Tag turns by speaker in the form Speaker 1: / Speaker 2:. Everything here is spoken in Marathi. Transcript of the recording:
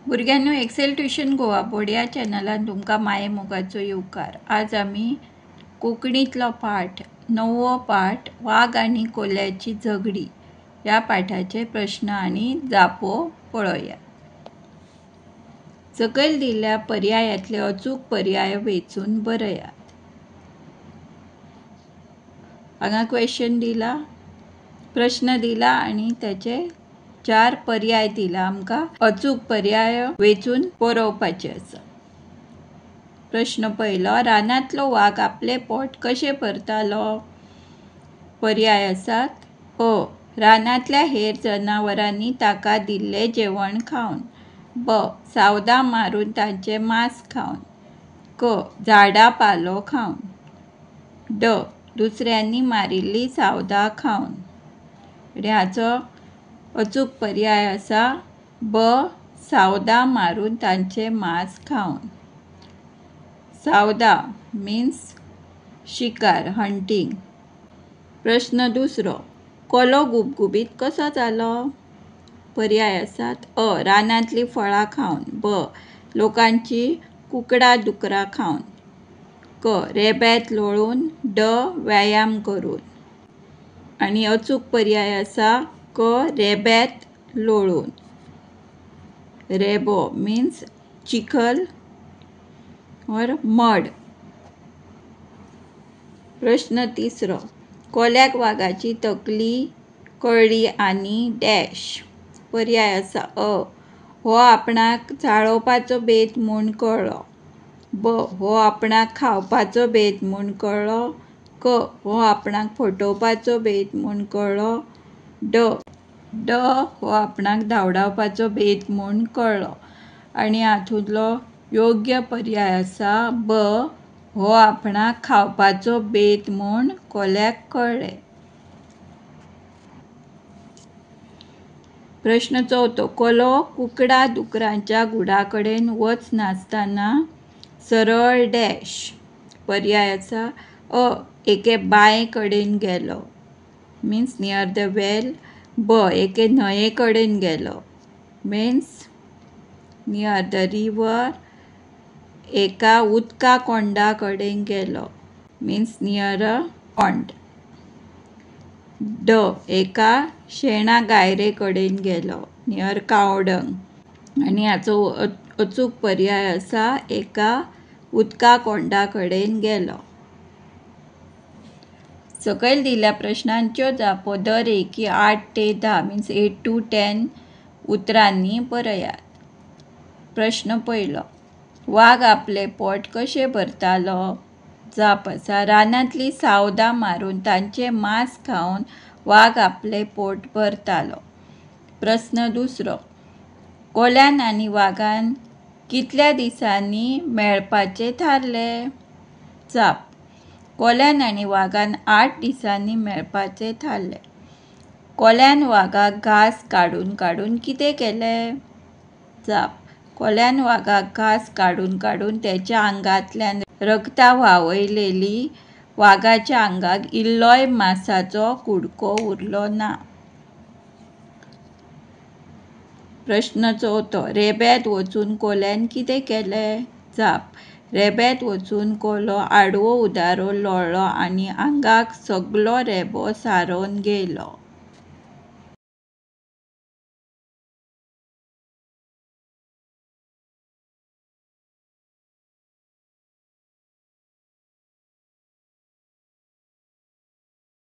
Speaker 1: भुरग्यांनो, एक्सेल ट्युशन गोवा बोर्ड या चॅनलान तुमकां माये मोगाचो येवकार। आज आमी कोंकणीतलो पाठ 9वो पाठ वाघ आनी कोल्याची झगडी या पाठाचे प्रश्न आनी जापो पळोवया। सकयल दिल्ल्या पर्यायातले अचूक पर्याय वेचून बरयात। हांगा क्वेश्चन दिला, प्रश्न दिला आणि त्याचे 4 पर्याय दिला। आमकां अचूक पर्याय वेचून बरोवपाचे आसा। प्रश्न पयलो, रानांतलो वाघ आपले पोट कशें भरतालो? पर्याय आसात अ. रानांतल्या हेर जनावरांनी ताका दिल्लें जेवण खावन, ब. सावदां मारून तांचें मांस खावन, क. झाडां पालो खावन, ड. दुसऱ्यांनी मारिल्लीं सावदां खावन। आणि हाचो अचूक पर्याय आसा ब. सावदां मारून तांचें मांस खावन। सावदां मीन्स शिकार, हंटिंग। प्रश्न दुसरो, कोलो गुबगुबीत कसो जालो? पर्याय आसात अ. रानांतलीं फळां खावन, ब. लोकांची कुकडां दुकरां खावन, क. रेब्यात लोळून, ड. व्यायाम करून। आणि अचूक पर्याय आसा क. रेब्यात लोळून। रेबो मीन्स चिखल और मड। प्रश्न तिसरो, कोल्याक वाघाची तकली कळ्ळी आनी डॅश। पर्याय आसा अ. हो आपणाक चाळोवपाचो बेत म्हूण कळ्ळो, ब. हो आपणाक खावपाचो बेत म्हूण कळ्ळो, क. हो आपणाक फटोवपाचो बेत म्हूण कळ्ळो, ड. हो आपणाक धांवडावपाचो बेत म्हूण कळ्ळो। आणि हातूंतलो योग्य पर्याय आसा ब. हो आपणाक खावपाचो बेत म्हूण कोल्याक कळ्ळें। प्रश्न चवथो, कोलो कुकडां दुकरांच्या गुडा कडेन वचनासतना सरळ डॅश। पर्याय आसा अ. एके बांय कडेन गेलो मीन्स नियर द वेल, ब. एके न्हंये कडेन गेलो मीन्स नियर द रिवर, एका उदका कोंडा कडेन गेलो मीन्स नियर अ पॉन्ड, ड. एका शेणा गायरे कडेन गेलो नियर कावडंग। आणि हाचो अचूक पर्याय आसा एका उदका कोंडा कडेन गेलो। सकयल दिल्ल्या प्रश्नांच्यो जापो दर एकी 8 ते 10 मीन्स 8 to 10 उतरांनी बरयात। प्रश्न पयलो, वाघ आपले पोट कशें भरतालो? जाप आसा रानांतलीं सावदां मारून तांचें मांस खावन वाघ आपले पोट भरतालो। प्रश्न दुसरो, कोल्यान आनी वाघान कितल्या दिसांनी मेळपाचें थारलें? जाप, कोल्यान आनी वाघान 8 दिसांनी मेळपाचें थारलें। कोल्यान वाघाक घास काडून काडून कितें केलें? जाप, कोल्यान वाघाक घास काडून काडून तेच्या आंगांतल्यान रगतां व्हांवयलेली वाघाच्या आंगाक इल्लोय मांसाचो कुडको उरलो ना। प्रश्न चवथो, रेब्यात वचून कोल्यान कितें केलें? जाप, रेब्यात वचून कोलो आडवो उदारो लोळ्ळो आनी आंगाक सगलो रेबो सारोन गेलो।